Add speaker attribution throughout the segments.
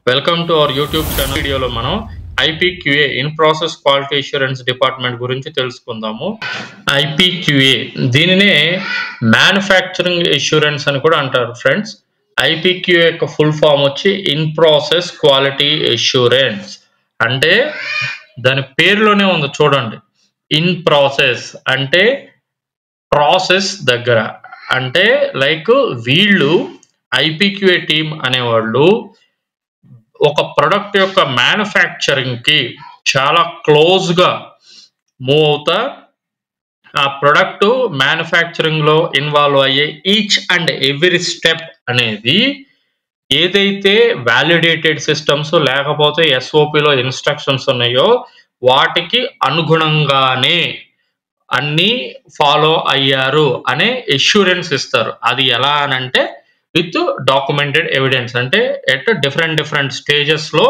Speaker 1: Welcome to our YouTube channel. వీడియోలో మనం IPQA in process quality assurance department గురించి తెలుసుకుందాము. ఐపీక్యూఏ దీనినే మ్యానుఫ్యాక్చరింగ్ అష్యూరెన్స్ అని కూడా అంటారు ఫ్రెండ్స్. ఐపీక్యూఏ యొక్క ఫుల్ ఫామ్ వచ్చి ఇన్ ప్రాసెస్ క్వాలిటీ అష్యూరెన్స్. అంటే దాని పేరులోనే ఉంది చూడండి, ఇన్ ప్రాసెస్ అంటే ప్రాసెస్ దగ్గర. అంటే లైక్ వీళ్ళు ఐపీక్యూఏ టీమ్ అనేవాళ్ళు ఒక ప్రొడక్ట్ యొక్క మ్యానుఫ్యాక్చరింగ్ కి చాలా క్లోజ్ గా మూవ్ అవుతా ఆ ప్రొడక్ట్ మ్యానుఫ్యాక్చరింగ్ లో ఇన్వాల్వ్ అయ్యే ఈచ్ అండ్ ఎవ్రీ స్టెప్ అనేది ఏదైతే వ్యాలిడేటెడ్ సిస్టమ్స్ లేకపోతే ఎస్ఓపిలో ఇన్స్ట్రక్షన్స్ ఉన్నాయో వాటికి అనుగుణంగానే అన్ని ఫాలో అయ్యారు అనే అష్యూరెన్స్ ఇస్తారు. అది ఎలా అనంటే విత్ డాక్యుమెంటెడ్ ఎవిడెన్స్. అంటే ఎట్ డిఫరెంట్ స్టేజెస్ లో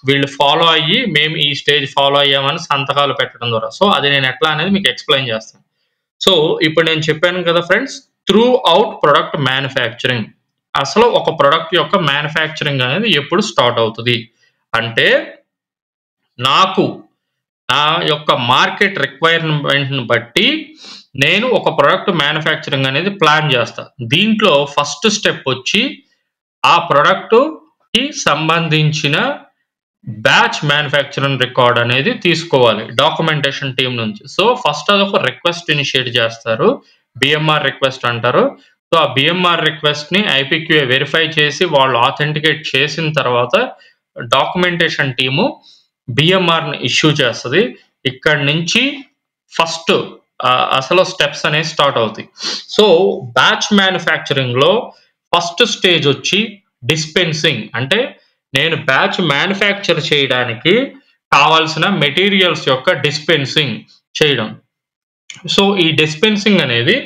Speaker 1: వీళ్ళు ఫాలో అయ్యి మేము ఈ స్టేజ్ ఫాలో అయ్యామని సంతకాలు పెట్టడం ద్వారా. సో అది నేను ఎట్లా అనేది మీకు ఎక్స్ప్లెయిన్ చేస్తాను. సో ఇప్పుడు నేను చెప్పాను కదా friends, through out product manufacturing. అసలు ఒక ప్రొడక్ట్ యొక్క మ్యానుఫ్యాక్చరింగ్ అనేది ఎప్పుడు స్టార్ట్ అవుతుంది అంటే, నాకు నా యొక్క మార్కెట్ రిక్వైర్మెంట్ని బట్టి నేను ఒక ప్రొడక్ట్ మ్యానుఫ్యాక్చరింగ్ అనేది ప్లాన్ చేస్తా. దీంట్లో ఫస్ట్ స్టెప్ వచ్చి ఆ ప్రొడక్ట్కి సంబంధించిన బ్యాచ్ మ్యానుఫ్యాక్చరింగ్ రికార్డ్ అనేది తీసుకోవాలి డాక్యుమెంటేషన్ టీమ్ నుంచి. సో ఫస్ట్ అదొక రిక్వెస్ట్ ఇనిషియేట్ చేస్తారు, బిఎంఆర్ రిక్వెస్ట్ అంటారు. సో ఆ బిఎంఆర్ రిక్వెస్ట్ ని ఐపీక్యూఏ వెరిఫై చేసి వాళ్ళు ఆథెంటికేట్ చేసిన తర్వాత డాక్యుమెంటేషన్ టీము బిఎంఆర్ ని ఇష్యూ చేస్తుంది. ఇక్కడ నుంచి ఫస్ట్ అసలు స్టెప్స్ అనేవి స్టార్ట్ అవుతాయి. సో బ్యాచ్ మ్యానుఫ్యాక్చరింగ్ లో ఫస్ట్ స్టేజ్ వచ్చి డిస్పెన్సింగ్. అంటే నేను బ్యాచ్ మ్యానుఫ్యాక్చర్ చేయడానికి కావాల్సిన మెటీరియల్స్ యొక్క డిస్పెన్సింగ్ చేయడం. సో ఈ డిస్పెన్సింగ్ అనేది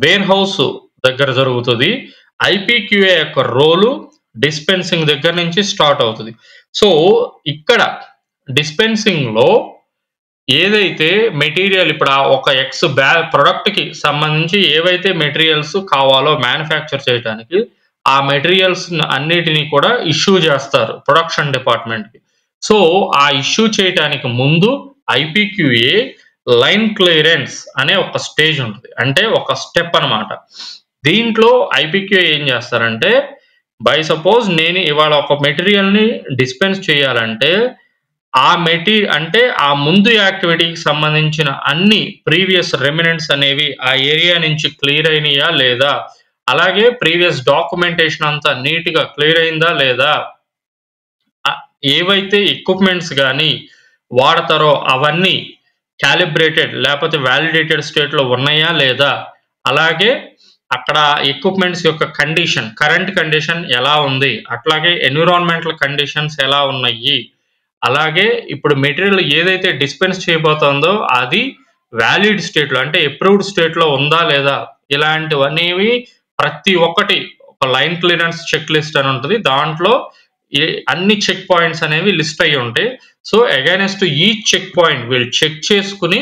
Speaker 1: వేర్ హౌస్ దగ్గర జరుగుతుంది. ఐపీక్యూఏ యొక్క రోలు డిస్పెన్సింగ్ దగ్గర నుంచి స్టార్ట్ అవుతుంది. సో ఇక్కడ డిస్పెన్సింగ్ లో ఏదైతే మెటీరియల్ ఇప్పుడు ఒక ఎక్స్ ప్రొడక్ట్ కి సంబంధించి ఏవైతే మెటీరియల్స్ కావాలో మ్యానుఫ్యాక్చర్ చేయడానికి ఆ మెటీరియల్స్ అన్నిటినీ కూడా ఇష్యూ చేస్తారు ప్రొడక్షన్ డిపార్ట్మెంట్ కి. సో ఆ ఇష్యూ చేయడానికి ముందు ఐపీక్యూఏ లైన్ క్లియరెన్స్ అనే ఒక స్టేజ్ ఉంటుంది, అంటే ఒక స్టెప్ అన్నమాట. దీంట్లో ఐపీక్యూఏ ఏం చేస్తారంటే, బై సపోజ్ నేను ఇవాళ ఒక మెటీరియల్ ని డిస్పెన్స్ చేయాలంటే ఆ అంటే ఆ ముందు యాక్టివిటీకి సంబంధించిన అన్ని ప్రీవియస్ రెమినెంట్స్ అనేవి ఆ ఏరియా నుంచి క్లియర్ అయినాయా లేదా, అలాగే ప్రీవియస్ డాక్యుమెంటేషన్ అంతా నీట్ గా క్లియర్ అయిందా లేదా, ఏవైతే ఎక్విప్మెంట్స్ కానీ వాడతారో అవన్నీ క్యాలిబ్రేటెడ్ లేకపోతే వ్యాలిడేటెడ్ స్టేట్ లో ఉన్నాయా లేదా, అలాగే అక్కడ ఎక్విప్మెంట్స్ యొక్క కండిషన్ కరెంట్ కండిషన్ ఎలా ఉంది, అట్లాగే ఎన్విరాన్మెంటల్ కండిషన్స్ ఎలా ఉన్నాయి, అలాగే ఇప్పుడు మెటీరియల్ ఏదైతే డిస్పెన్స్ చేయబోతుందో అది వ్యాలిడ్ స్టేట్ లో అంటే అప్రూవ్డ్ స్టేట్ లో ఉందా లేదా, ఇలాంటివన్నీ ప్రతి ఒక్కటి ఒక లైన్ క్లియరెన్స్ చెక్ లిస్ట్ అని ఉంటుంది. దాంట్లో అన్ని చెక్ పాయింట్స్ అనేవి లిస్ట్ అయ్యి ఉంటాయి. సో అగైనెస్ట్ ఈ చెక్ పాయింట్ వీళ్ళు చెక్ చేసుకుని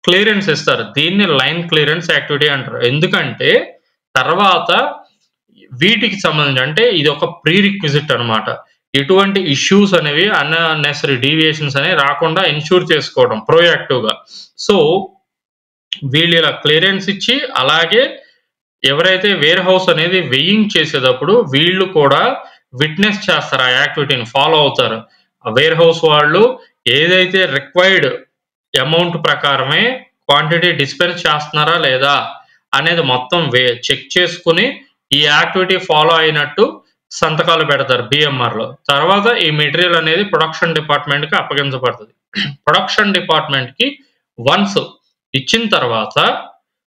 Speaker 1: క్లియరెన్స్ ఇస్తారు. దీన్ని లైన్ క్లియరెన్స్ యాక్టివిటీ అంటారు. ఎందుకంటే తర్వాత వీటికి సంబంధించి అంటే ఇది ఒక ప్రీ రిక్విజిట్ అనమాట. ఎటువంటి ఇష్యూస్ అనేవి అన్నెసరీ డీవియేషన్స్ అనేవి రాకుండా ఇన్ష్యూర్ చేసుకోవడం ప్రోయాక్టివ్ గా. సో వీళ్ళు ఇలా క్లియరెన్స్ ఇచ్చి, అలాగే ఎవరైతే వేర్ హౌస్ అనేది వెయింగ్ చేసేటప్పుడు వీళ్ళు కూడా విట్నెస్ చేస్తారు, ఆ యాక్టివిటీని ఫాలో అవుతారు. వేర్ హౌస్ వాళ్ళు ఏదైతే రిక్వైర్డ్ అమౌంట్ ప్రకారమే క్వాంటిటీ డిస్పెన్స్ చేస్తున్నారా లేదా అనేది మొత్తం చెక్ చేసుకుని ఈ యాక్టివిటీ ఫాలో అయినట్టు సంతకాలు పెడతారు బిఎంఆర్ లో. తర్వాత ఈ మెటీరియల్ అనేది ప్రొడక్షన్ డిపార్ట్మెంట్ కి అప్పగించబడుతుంది. ప్రొడక్షన్ డిపార్ట్మెంట్ కి వన్స్ ఇచ్చిన తర్వాత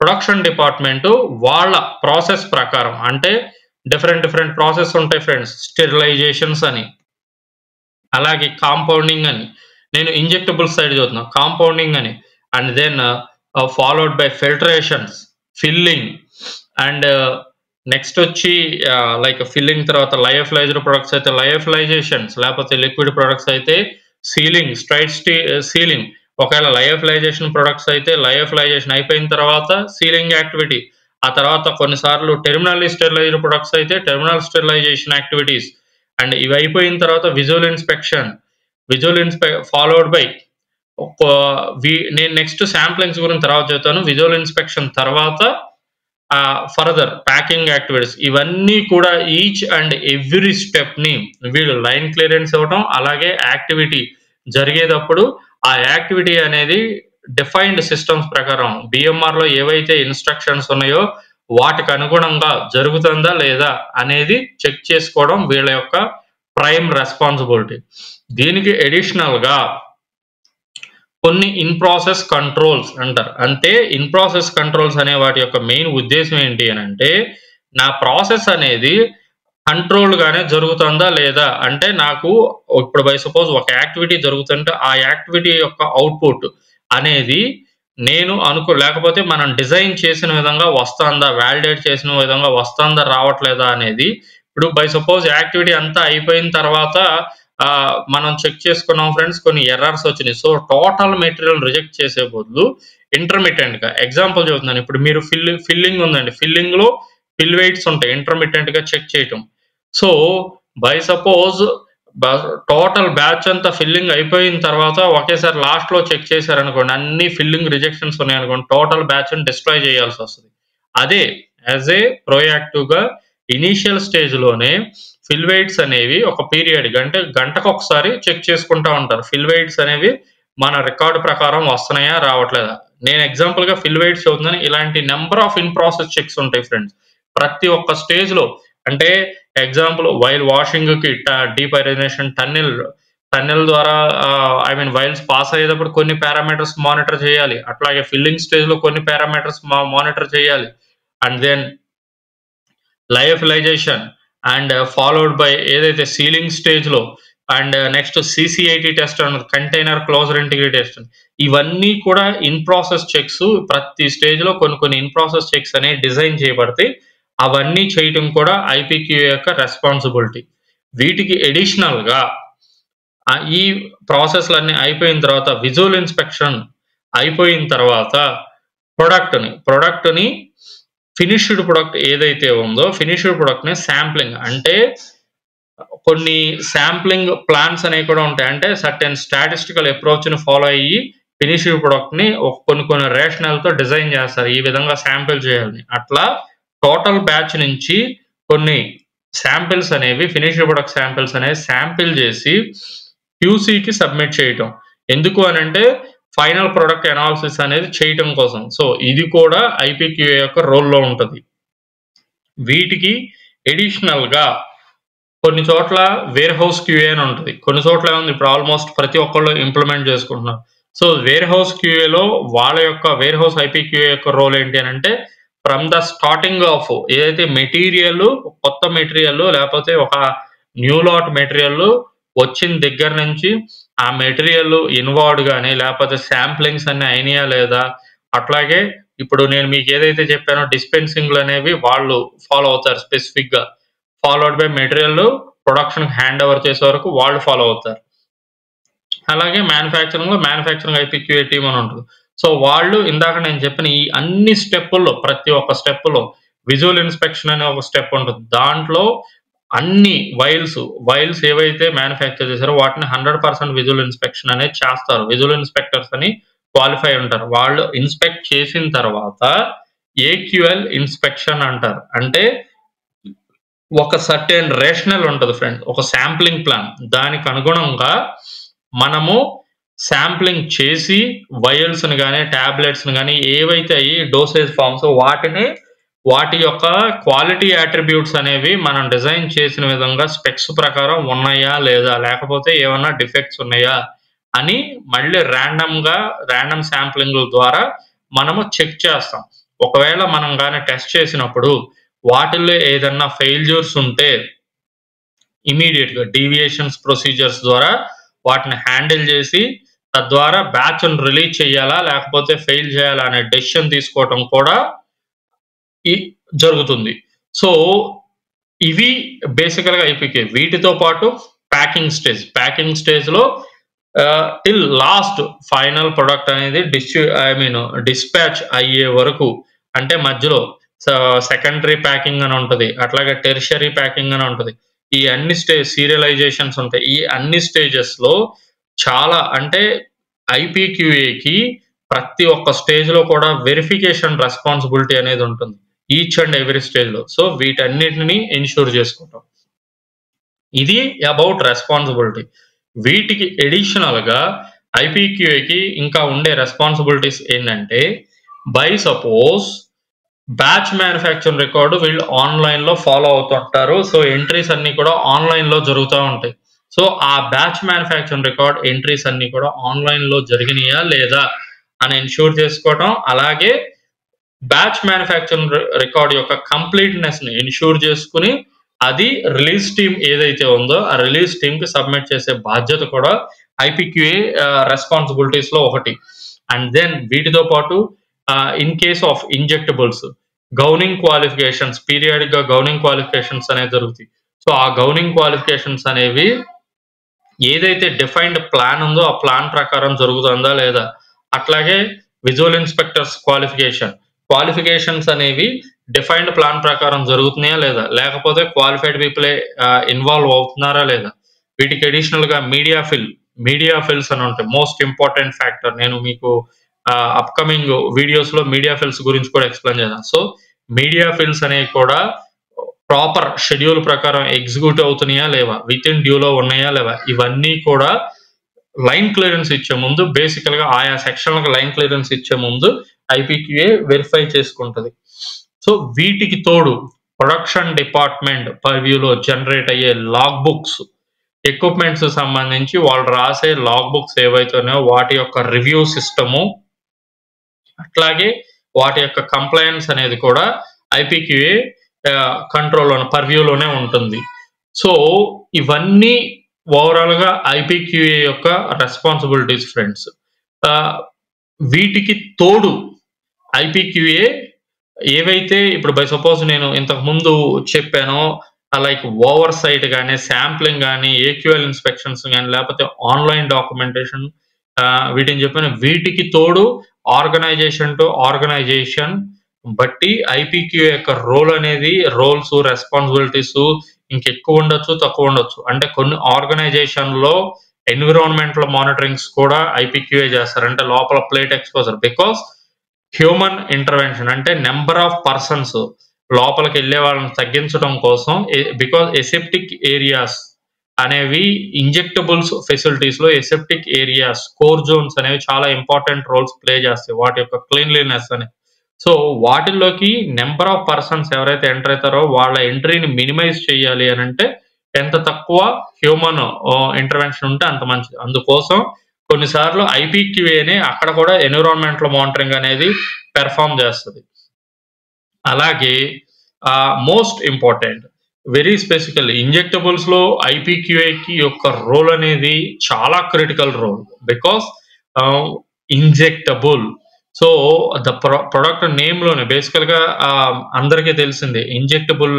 Speaker 1: ప్రొడక్షన్ డిపార్ట్మెంట్ వాళ్ళ ప్రాసెస్ ప్రకారం, అంటే డిఫరెంట్ ప్రాసెస్ ఉంటాయి ఫ్రెండ్స్, స్టెరిలైజేషన్స్ అని, అలాగే కాంపౌండింగ్ అని, నేను ఇంజెక్టబుల్ సైడ్ చదువుతున్నా, కాంపౌండింగ్ అని, and then followed by filtrations, filling, and next వచ్చి లైక్ ఫిల్లింగ్ తర్వాత లయోఫిలైజ్డ్ ప్రొడక్ట్స్ అయితే లయోఫిలైజేషన్స్, లేకపోతే లిక్విడ్ ప్రొడక్ట్స్ అయితే సీలింగ్, స్ట్రైట్ సీలింగ్. ఒకవేళ లయోఫిలైజేషన్ ప్రొడక్ట్స్ అయితే లయోఫిలైజేషన్ అయిపోయిన తర్వాత సీలింగ్ యాక్టివిటీ. ఆ తర్వాత కొన్నిసార్లు టెర్మినల్లీ స్టెరిలైజ్డ్ ప్రొడక్ట్స్ అయితే టెర్మినల్ స్టెరిలైజేషన్ యాక్టివిటీస్. అండ్ ఇవి అయిపోయిన తర్వాత విజువల్ ఇన్స్పెక్షన్, ఫాలోడ్ బై నేను నెక్స్ట్ శాంప్లింగ్స్ గురించి తర్వాత చెప్తాను. విజువల్ ఇన్స్పెక్షన్ తర్వాత ఫర్దర్ ప్యాకింగ్ యాక్టివిటీస్, ఇవన్నీ కూడా ఈచ్ అండ్ ఎవ్రీ స్టెప్ని వీళ్ళు లైన్ క్లియరెన్స్ ఇవ్వడం, అలాగే యాక్టివిటీ జరిగేటప్పుడు ఆ యాక్టివిటీ అనేది డిఫైన్డ్ సిస్టమ్స్ ప్రకారం బిఎంఆర్లో ఏవైతే ఇన్స్ట్రక్షన్స్ ఉన్నాయో వాటికి అనుగుణంగా జరుగుతుందా లేదా అనేది చెక్ చేసుకోవడం వీళ్ళ యొక్క ప్రైమ్ రెస్పాన్సిబిలిటీ. దీనికి అడిషనల్గా కొన్ని ఇన్ ప్రాసెస్ కంట్రోల్స్ అంటారు. అంటే ఇన్ ప్రాసెస్ కంట్రోల్స్ అనే వాటి యొక్క మెయిన్ ఉద్దేశం ఏంటి అని అంటే, నా ప్రాసెస్ అనేది కంట్రోల్డ్ గానే జరుగుతుందా లేదా, అంటే నాకు ఇప్పుడు బై సపోజ్ ఒక యాక్టివిటీ జరుగుతుంటే ఆ యాక్టివిటీ యొక్క అవుట్పుట్ అనేది నేను లేకపోతే మనం డిజైన్ చేసిన విధంగా వస్తుందా, వ్యాలిడేట్ చేసిన విధంగా వస్తుందా రావట్లేదా అనేది. ఇప్పుడు బై సపోజ్ యాక్టివిటీ అంతా అయిపోయిన తర్వాత మనం చెక్ చేసుకున్నాం ఫ్రెండ్స్, కొన్ని ఎర్రర్స్ వచ్చినాయి. సో టోటల్ మెటీరియల్ రిజెక్ట్ చేసే బదులు ఇంటర్మిటెంట్గా ఎగ్జాంపుల్ చెబుతున్నాను. ఇప్పుడు మీరు ఫిల్లింగ్ ఉందండి, ఫిల్లింగ్లో ఫిల్ వెయిట్స్ ఉంటాయి, ఇంటర్మిటెంట్గా చెక్ చేయటం. So by suppose total batch అంతా ఫిల్లింగ్ అయిపోయిన తర్వాత ఒకేసారి లాస్ట్లో చెక్ చేశారనుకోండి, అన్ని ఫిల్లింగ్ రిజెక్షన్స్ ఉన్నాయనుకోండి, టోటల్ బ్యాచ్ని డిస్ట్రాయ్ చేయాల్సి వస్తుంది. అదే యాజ్ ఏ ప్రోయాక్టివ్గా ఇనీషియల్ స్టేజ్లోనే ఫిల్ వెయిట్స్ అనేవి ఒక పీరియడ్ అంటే గంటకు ఒకసారి చెక్ చేసుకుంటూ ఉంటారు. ఫిల్ వెయిట్స్ అనేవి మన రికార్డు ప్రకారం వస్తున్నాయా రావట్లేదా. నేను ఎగ్జాంపుల్గా ఫిల్ వెయిట్స్ చదువుతున్నాను. ఇలాంటి number of in process checks ఉంటాయి ఫ్రెండ్స్ ప్రతి ఒక్క స్టేజ్లో. అంటే ఎగ్జాంపుల్ వైల్ వాషింగ్కి డీపైరైజేషన్ టన్నెల్ ద్వారా వైల్స్ పాస్ అయ్యేటప్పుడు కొన్ని పారామీటర్స్ మానిటర్ చేయాలి. అట్లాగే ఫిల్లింగ్ స్టేజ్లో కొన్ని పారామీటర్స్ మానిటర్ చేయాలి. And then lyophilization and followed by ఏదైతే సీలింగ్ స్టేజ్లో అండ్ నెక్స్ట్ సిసిఐటి టెస్ట్ అన్నది కంటైనర్ క్లోజర్ ఇంటిగ్రిటీ టెస్ట్. ఇవన్నీ కూడా ఇన్ ప్రాసెస్ చెక్స్. ప్రతి స్టేజ్లో కొన్ని ఇన్ ప్రాసెస్ చెక్స్ అనేవి డిజైన్ చేయబడతాయి. అవన్నీ చేయటం కూడా ఐపీక్యూఏ యొక్క రెస్పాన్సిబిలిటీ. వీటికి అడిషనల్గా ఈ ప్రాసెస్లన్నీ అయిపోయిన తర్వాత విజువల్ ఇన్స్పెక్షన్ అయిపోయిన తర్వాత ప్రొడక్ట్ని ఫినిష్డ్ ప్రొడక్ట్ ఏదైతే ఉందో ఫినిష్డ్ ప్రొడక్ట్ని శాంప్లింగ్, అంటే కొన్ని శాంప్లింగ్ ప్లాన్స్ అనేవి కూడా ఉంటాయి. అంటే సర్టెన్ స్టాటిస్టికల్ అప్రోచ్ని ఫాలో అయ్యి ఫినిష్డ్ ప్రొడక్ట్ని కొన్ని రేషనల్తో డిజైన్ చేస్తారు, ఈ విధంగా శాంపిల్ చేయాలని. అట్లా టోటల్ బ్యాచ్ నుంచి కొన్ని శాంపిల్స్ అనేవి ఫినిష్డ్ ప్రొడక్ట్ శాంపిల్స్ అనేవి శాంపిల్ చేసి క్యూసీకి సబ్మిట్ చేయటం. ఎందుకు అని అంటే ఫైనల్ ప్రొడక్ట్ అనాలిసిస్ అనేది చేయటం కోసం. సో ఇది కూడా ఐపీక్యూఏ యొక్క రోల్లో ఉంటుంది. వీటికి అడిషనల్గా కొన్ని చోట్ల వేర్ హౌస్ క్యూఏ అని ఉంటుంది, కొన్ని చోట్ల ఉంది ఇప్పుడు ఆల్మోస్ట్ ప్రతి ఒక్కళ్ళు ఇంప్లిమెంట్ చేసుకుంటున్నారు. సో వేర్ హౌస్ క్యూఏలో వాళ్ళ యొక్క వేర్ హౌస్ ఐపీక్యూఏ యొక్క రోల్ ఏంటి అని అంటే, ఫ్రమ్ ద స్టార్టింగ్ ఆఫ్ ఏదైతే మెటీరియల్, కొత్త మెటీరియల్ లేకపోతే ఒక న్యూ లాట్ మెటీరియల్ వచ్చిన దగ్గర నుంచి ఆ మెటీరియల్ ఇన్వాల్వ్డ్ కానీ లేకపోతే శాంప్లింగ్స్ అన్ని అయినాయా లేదా, అట్లాగే ఇప్పుడు నేను మీకు ఏదైతే చెప్పానో డిస్పెన్సింగ్లు అనేవి వాళ్ళు ఫాలో అవుతారు స్పెసిఫిక్గా. Followed by material production hand over చేసే వరకు వాళ్ళు ఫాలో అవుతారు. అలాగే మ్యానుఫ్యాక్చరింగ్ ఐపీక్యూఏ టీమ్ అని ఉంటుంది. సో వాళ్ళు ఇందాక నేను చెప్పిన ఈ అన్ని స్టెప్పుల్లో ప్రతి ఒక్క స్టెప్పులో విజువల్ ఇన్స్పెక్షన్ అనే ఒక స్టెప్ ఉంటుంది. దాంట్లో అన్ని వైల్స్ ఏవైతే మ్యానుఫ్యాక్చర్ చేశారో వాటిని 100% విజువల్ ఇన్స్పెక్షన్ అనేది చేస్తారు. విజువల్ ఇన్స్పెక్టర్స్ అని క్వాలిఫై ఉంటారు. వాళ్ళు ఇన్స్పెక్ట్ చేసిన తర్వాత ఏక్యూఎల్ ఇన్స్పెక్షన్ అంటారు. అంటే ఒక సర్టెన్ రేషనల్ ఉంటుంది ఫ్రెండ్, ఒక శాంప్లింగ్ ప్లాన్, దానికి అనుగుణంగా మనము శాంప్లింగ్ చేసి వైల్స్ని కానీ ట్యాబ్లెట్స్ని కానీ ఏవైతే అయ్యి డోసేజ్ ఫార్మ్స్ వాటి యొక్క క్వాలిటీ అట్రిబ్యూట్స్ అనేవి మనం డిజైన్ చేసిన విధంగా స్పెక్స్ ప్రకారం ఉన్నాయా లేదా, లేకపోతే ఏమన్నా డిఫెక్ట్స్ ఉన్నాయా అని మళ్ళీ ర్యాండమ్ శాంప్లింగ్ ద్వారా మనము చెక్ చేస్తాం. ఒకవేళ మనం కానీ టెస్ట్ చేసినప్పుడు వాటిల్లో ఏదన్నా ఫెయిల్యూర్స్ ఉంటే ఇమీడియట్గా డీవియేషన్స్ ప్రొసీజర్స్ ద్వారా వాటిని హ్యాండిల్ చేసి తద్వారా బ్యాచ్ను రిలీజ్ చేయాలా లేకపోతే ఫెయిల్ చేయాలా అనే డెసిషన్ తీసుకోవటం కూడా జరుగుతుంది. సో ఇవి బేసికల్గా ఐపీక్యూఏ. వీటితో పాటు ప్యాకింగ్ స్టేజ్లో టిల్ లాస్ట్ ఫైనల్ ప్రొడక్ట్ అనేది డిస్పాచ్ అయ్యే వరకు, అంటే మధ్యలో సెకండరీ ప్యాకింగ్ అని ఉంటుంది, అట్లాగే టెర్షరీ ప్యాకింగ్ అని ఉంటుంది. ఈ అన్ని సీరియలైజేషన్స్ ఉంటాయి. ఈ అన్ని స్టేజెస్‌లో చాలా అంటే ఐపీక్యూఏకి ప్రతి ఒక్క స్టేజ్‌లో కూడా వెరిఫికేషన్ రెస్పాన్సిబిలిటీ అనేది ఉంటుంది. ఈచ్ అండ్ ఎవ్రీ స్టేజ్‌లో. సో, వీటన్నిటిని ఎన్‌ష్యూర్ చేసుకుంటాం. ఇది అబౌట్ రెస్పాన్సిబిలిటీ. వీటికి అడిషనల్‌గా ఐపీక్యూఏకి ఇంకా ఉండే రెస్పాన్సిబిలిటీస్ ఏంటంటే, by suppose batch manufacturing record వీళ్ళు ఆన్‌లైన్‌లో ఫాలో అవుతుంటారు. సో, ఎంట్రీస్ అన్నీ కూడా ఆన్‌లైన్‌లో జరుగుతా ఉంటాయి. సో, ఆ బ్యాచ్ మ్యానుఫ్యాక్చరింగ్ రికార్డ్ ఎంట్రీస్ అన్నీ కూడా ఆన్‌లైన్‌లో జరిగినాయా లేదా అని ఎన్‌ష్యూర్ చేసుకోవటం. అలాగే బ్యాచ్ మ్యానుఫ్యాక్చరింగ్ రికార్డ్ యొక్క కంప్లీట్‌నెస్‌ని ఎన్‌ష్యూర్ చేసుకొని, అది రిలీజ్ టీమ్ ఏదైతే ఉందో, ఆ రిలీజ్ టీమ్‌కి సబ్మిట్ చేసే బాధ్యత కూడా ఐపీక్యూఏ రెస్పాన్సిబిలిటీస్‌లో ఒకటి. అండ్ దెన్ వీటితో పాటు in case of injectables governing qualifications పీరియాడిక్‌గా గవర్నింగ్ క్వాలిఫికేషన్స్ అనేవి జరుగుతాయి. సో, ఆ గవర్నింగ్ క్వాలిఫికేషన్స్ అనేవి ఏదైతే డిఫైన్డ్ ప్లాన్ ఉందో ఆ ప్లాన్ ప్రకారం జరుగుతుందా లేదా? అట్లాగే విజువల్ ఇన్స్‌పెక్టర్స్ క్వాలిఫికేషన్స్ అనేవి డిఫైన్డ్ ప్లాన్ ప్రకారం జరుగుతున్నాయా లేదా? లేకపోతే క్వాలిఫైడ్ పీపులే ఇన్వాల్వ్ అవుతున్నారా లేదా? వీటికి అడిషనల్‌గా మీడియా ఫిల్స్ అని ఉంటాయి. Most important factor. నేను మీకు అప్‌కమింగ్ వీడియోస్‌లో మీడియా ఫిల్స్ గురించి కూడా ఎక్స్‌ప్లెయిన్ చేశాను. సో, మీడియా ఫిల్స్ అనేవి కూడా ప్రాపర్ షెడ్యూల్ ప్రకారం ఎగ్జిక్యూట్ అవుతున్నాయా లేవా? వితిన్ డ్యూలో ఉన్నాయా లేవా? ఇవన్నీ కూడా లైన్ క్లియరెన్స్ ఇచ్చే ముందు బేసికల్‌గా ఆయా సెక్షన్‌లకు లైన్ క్లియరెన్స్ ఇచ్చే ముందు ఐపీక్యూఏ వెరిఫై చేసుకుంటది. సో, వీటికి తోడు ప్రొడక్షన్ డిపార్ట్‌మెంట్ పర్వ్యూలో జనరేట్ అయ్యే లాగ్ బుక్స్, ఎక్విప్‌మెంట్స్ సంబంధించి వాళ్ళు రాసే లాగ్ బుక్స్ ఏవైతే ఉన్నాయో వాటి యొక్క రివ్యూ సిస్టము, అట్లాగే వాటి యొక్క కంప్లయన్స్ అనేది కూడా ఐపీక్యూఏ పర్వ్యూలోనే ఉంటుంది. సో, ఇవన్నీ ఓవరాల్‌గా ఐపీక్యూఏ యొక్క రెస్పాన్సిబిలిటీస్ ఫ్రెండ్స్. ఆహ్, వీటికి తోడు ఐపీక్యూఏ ఏవైతే ఇప్పుడు బై సపోజ్ నేను ఇంతకుముందు చెప్పానో లైక్ ఓవర్‌సైట్ గాని, శాంప్లింగ్ గాని, ఏక్యూఎల్ ఇన్స్‌పెక్షన్స్ గాని, లేపోతే ఆన్‌లైన్ డాక్యుమెంటేషన్ వీటిని చెప్పాను. వీటికి తోడు ఆర్గనైజేషన్ టు ఆర్గనైజేషన్ బట్టి ఐపీక్యూఏ యొక్క రోల్స్, రెస్పాన్సిబిలిటీస్ ఇంకెక్కువ ఉండొచ్చు, తక్కువ ఉండొచ్చు. అంటే కొన్ని ఆర్గనైజేషన్‌లో ఎన్విరాన్మెంటల్ మానిటరింగ్స్ కూడా ఐపీక్యూఏ చేస్తారు. అంటే లోపల plate exposure. Because human intervention అంటే నంబర్ ఆఫ్ పర్సన్స్ లోపలికెళ్ళే వాళ్ళని తగ్గించడం కోసం బికాజ్ ఎసెప్టిక్ ఏరియాస్ అనేవి ఇంజెక్టబుల్స్ ఫెసిలిటీస్‌లో ఎసెప్టిక్ ఏరియాస్, కోర్ జోన్స్ అనేవి చాలా ఇంపార్టెంట్ రోల్స్ ప్లే చేస్తాయి. వాటి యొక్క క్లీన్లీనెస్ అని. సో, వాటిల్లోకి నంబర్ ఆఫ్ పర్సన్స్ ఎవరైతే ఎంటర్ అయితారో వాళ్ళ ఎంట్రీని మినిమైజ్ చేయాలి అనంటే ఎంత తక్కువ హ్యూమన్ ఇంటర్వెన్షన్ ఉంటే అంత మంచిది. అందుకోసం కొన్నిసార్లు ఐపీక్యూఏనే అక్కడ కూడా ఎన్విరాన్మెంటల్ మానిటరింగ్ అనేది పెర్ఫార్మ్ చేస్తది. అలాగే మోస్ట్ ఇంపార్టెంట్ వెరీ స్పెసిఫికల్లీ ఇంజెక్టబుల్స్‌లో ఐపీక్యూఏకి యొక్క రోల్ అనేది చాలా critical role. Because injectable. So, the product నేమ్‌లోనే బేసికల్‌గా అందరికీ తెలిసిందే. ఇంజెక్టబుల్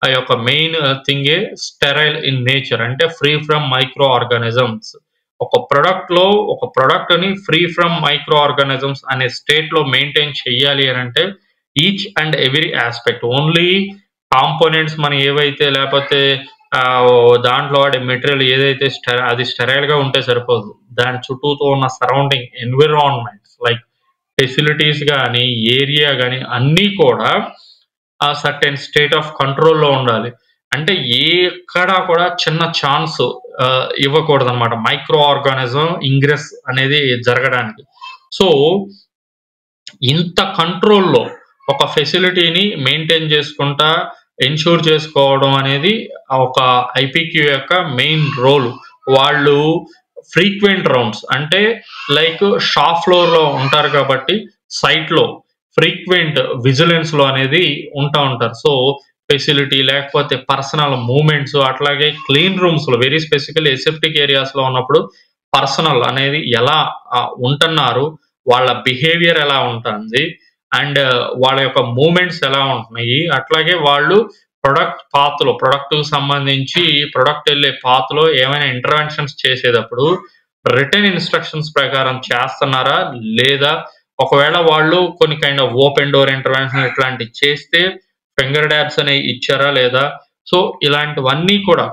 Speaker 1: యొక్క మెయిన్ థింగే స్టెరైల్ ఇన్ నేచర్ అంటే ఫ్రీ ఫ్రమ్ మైక్రో ఆర్గానిజమ్స్. ఒక ప్రొడక్ట్‌ని ఫ్రీ ఫ్రమ్ మైక్రో ఆర్గానిజమ్స్ అనే స్టేట్‌లో మెయింటైన్ చేయాలి అనంటే each and every aspect only components మనం ఏవైతే లేపోతే దాంట్లో వాడే మెటీరియల్ ఏదైతే అది స్టెరైల్‌గా ఉంటే సరిపోదు. దాని చుట్టూతో ఉన్న సరౌండింగ్ ఎన్విరాన్మెంట్స్ లైక్ ఫెసిలిటీస్ గాని, ఏరియా గాని అన్నీ కూడా ఆ సర్టెన్ స్టేట్ ఆఫ్ కంట్రోల్‌లో ఉండాలి. అంటే ఎక్కడా కూడా చిన్న ఛాన్స్ ఇవ్వకూడదనమాట. మైక్రో ఆర్గానిజం ఇంగ్రెస్ అనేది జరగడానికి. సో, ఇంత కంట్రోల్‌లో ఒక ఫెసిలిటీని మెయింటైన్ చేసుకుంటా ఎన్‌ష్యూర్ చేసుకోవడం అనేది ఒక ఐపీక్యూ యొక్క మెయిన్ రోల్. వాళ్ళు ఫ్రీక్వెంట్ రౌండ్స్ అంటే లైక్ షాప్ ఫ్లోర్‌లో ఉంటారు కాబట్టి సైట్‌లో ఫ్రీక్వెంట్ విజిలెన్స్‌లో అనేది ఉంటారు. సో, ఫెసిలిటీ లేకపోతే పర్సనల్ మూవ్‌మెంట్స్ అట్లాగే క్లీన్ రూమ్స్‌లో వెరీ స్పెసిఫికల్లీ అసెప్టిక్ ఏరియాస్‌లో ఉన్నప్పుడు పర్సనల్ అనేది ఎలా ఉంటున్నారు, వాళ్ళ బిహేవియర్ ఎలా ఉంటుంది అండ్ వాళ్ళ యొక్క మూవ్‌మెంట్స్ ఎలా ఉంటున్నాయి, అట్లాగే వాళ్ళు ప్రొడక్ట్‌కి సంబంధించి ప్రొడక్ట్ ఎళ్ళే పాత్‌లో ఏమైనా ఇంటర్వెన్షన్స్ చేసేటప్పుడు రిటెన్ ఇన్‌స్ట్రక్షన్స్ ప్రకారం చేస్తున్నారా? లేదా? ఒకవేళ వాళ్ళు కొన్ని kind of open door intervention ఇట్లాంటివి చేస్తే ఫింగర్ డాబ్స్ అనేవి ఇచ్చారా లేదా? సో ఇలాంటివన్నీ కూడా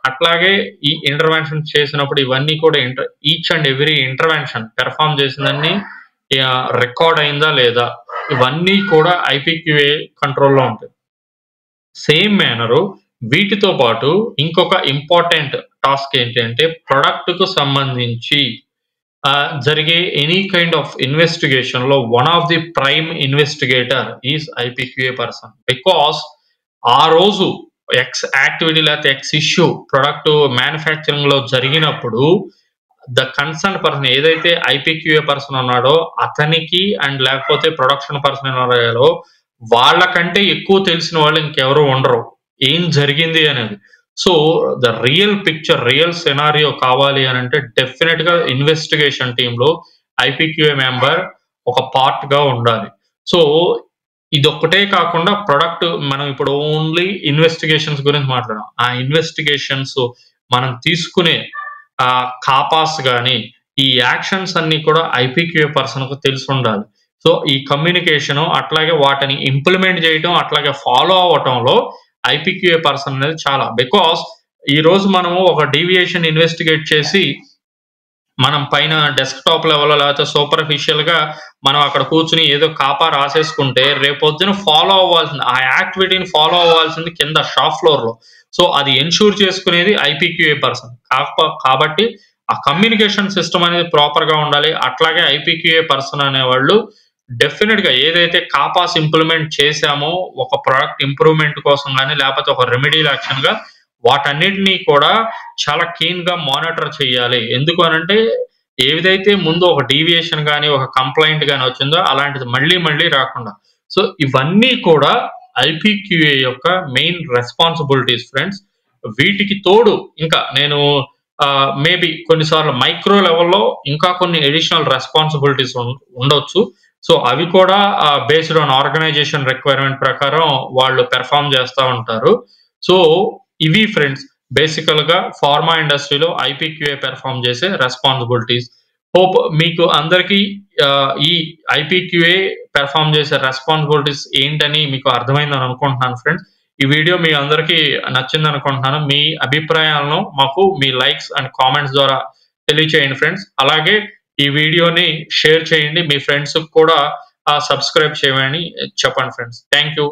Speaker 1: అట్లాగే ఈ ఇంటర్వెన్షన్ చేసినప్పుడు ఇవన్నీ కూడా each and every intervention perform చేసిందన్నీ రికార్డ్ అయిందా లేదా, ఇవన్నీ కూడా ఐపీక్యూఏ కంట్రోల్లో ఉంటాయి. సేమ్ మేనరు వీటితో పాటు ఇంకొక ఇంపార్టెంట్ టాస్క్ ఏంటంటే ప్రొడక్ట్‌కు సంబంధించి జరిగే ఎనీ కైండ్ ఆఫ్ ఇన్వెస్టిగేషన్‌లో one of the prime investigator is IPQA person. Because ఆ రోజు ఎక్స్ యాక్టివిటీ లేకపోతే ఎక్స్ ఇష్యూ ప్రొడక్ట్ మ్యానుఫ్యాక్చరింగ్‌లో జరిగినప్పుడు ద కన్సర్న్ పర్సన్ ఏదైతే ఐపీక్యూఏ పర్సన్ ఉన్నాడో అతనికి అండ్ లేకపోతే ప్రొడక్షన్ పర్సన్ ఉన్నారో వాళ్ళకంటే ఎక్కువ తెలిసిన వాళ్ళు ఇంకెవరు ఉండరు ఏం జరిగింది అనేది. So the real picture, real scenario కావాలి అని అంటే డెఫినెట్ గా ఇన్వెస్టిగేషన్ టీంలో ఐపీక్యూఏ మెంబర్ ఒక పార్ట్ గా ఉండాలి. సో ఇదొక్కటే కాకుండా ప్రొడక్ట్ మనం ఇప్పుడు ఓన్లీ ఇన్వెస్టిగేషన్స్ గురించి మాట్లాడాం. ఆ ఇన్వెస్టిగేషన్స్ మనం తీసుకునే కాపాస్ గాని ఈ యాక్షన్స్ అన్ని కూడా ఐపీక్యూఏ పర్సన్ కు తెలిసి ఉండాలి. సో ఈ కమ్యూనికేషన్ అట్లాగే వాటిని ఇంప్లిమెంట్ చేయటం అట్లాగే ఫాలో అవ్వటంలో ఐపీక్యూఏ పర్సన్ అనేది చాలా. బికాస్ ఈ రోజు మనము ఒక డీవియేషన్ ఇన్వెస్టిగేట్ చేసి మనం పైన డెస్క్‌టాప్ లెవెల్‌లో లేకపోతే సూపర్ఫిషియల్‌గా మనం అక్కడ కూర్చొని ఏదో కాపా రాసేసుకుంటే రేపొద్దున ఫాలో అవ్వాల్సింది ఆ యాక్టివిటీని ఫాలో అవ్వాల్సింది కింద షాప్ ఫ్లోర్‌లో. సో అది ఎన్‌ష్యూర్ చేసుకునేది ఐపీక్యూఏ పర్సన్. కాబట్టి ఆ కమ్యూనికేషన్ సిస్టమ్ అనేది ప్రాపర్‌గా ఉండాలి. అట్లాగే ఐపీక్యూఏ పర్సన్ అనేవాళ్ళు డెఫినిట్‌గా ఏదైతే కాపాస్ ఇంప్లిమెంట్ చేశామో ఒక ప్రొడక్ట్ ఇంప్రూవ్‌మెంట్ కోసం గాని లేకపోతే ఒక రెమెడియల్ యాక్షన్‌గా వాటన్నిటిని కూడా చాలా కీన్‌గా మానిటర్ చేయాలి. ఎందుకు అనంటే ఏదైతే ముందు ఒక డీవియేషన్ గాని, ఒక కంప్లెయింట్ గాని వచ్చిందో అలాంటిది మళ్ళీ మళ్ళీ రాకుండా. సో ఇవన్నీ కూడా ఐపీక్యూఏ యొక్క మెయిన్ రెస్పాన్సిబిలిటీస్ ఫ్రెండ్స్. వీటికి తోడు ఇంకా నేను మేబీ కొన్నిసార్లు మైక్రో లెవెల్‌లో ఇంకా కొన్ని అడిషనల్ రెస్పాన్సిబిలిటీస్ ఉండొచ్చు. సో అవి కూడా బేస్డ్ ఆన్ ఆర్గనైజేషన్ రిక్వైర్మెంట్ ప్రకారం వాళ్ళు పెర్ఫార్మ్ చేస్తా ఉంటారు. సో ఇవి ఫ్రెండ్స్ బేసికల్ గా ఫార్మా ఇండస్ట్రీలో ఐపీక్యూఏ పెర్ఫార్మ్ చేసే రెస్పాన్సిబిలిటీస్. హోప్ మీకు అందరికీ ఈ ఐపీక్యూఏ పెర్ఫార్మ్ చేసే రెస్పాన్సిబిలిటీస్ ఏంటని మీకు అర్థమైందని అనుకుంటున్నాను ఫ్రెండ్స్. ఈ వీడియో మీ అందరికీ నచ్చింది అనుకుంటున్నాను. మీ అభిప్రాయాలను మాకు మీ లైక్స్ అండ్ కామెంట్స్ ద్వారా తెలియచేయండి ఫ్రెండ్స్. అలాగే ఈ వీడియోని షేర్ చేయండి. మీ ఫ్రెండ్స్ కూడా సబ్స్క్రైబ్ చేయమని చెప్పండి ఫ్రెండ్స్. Thank you.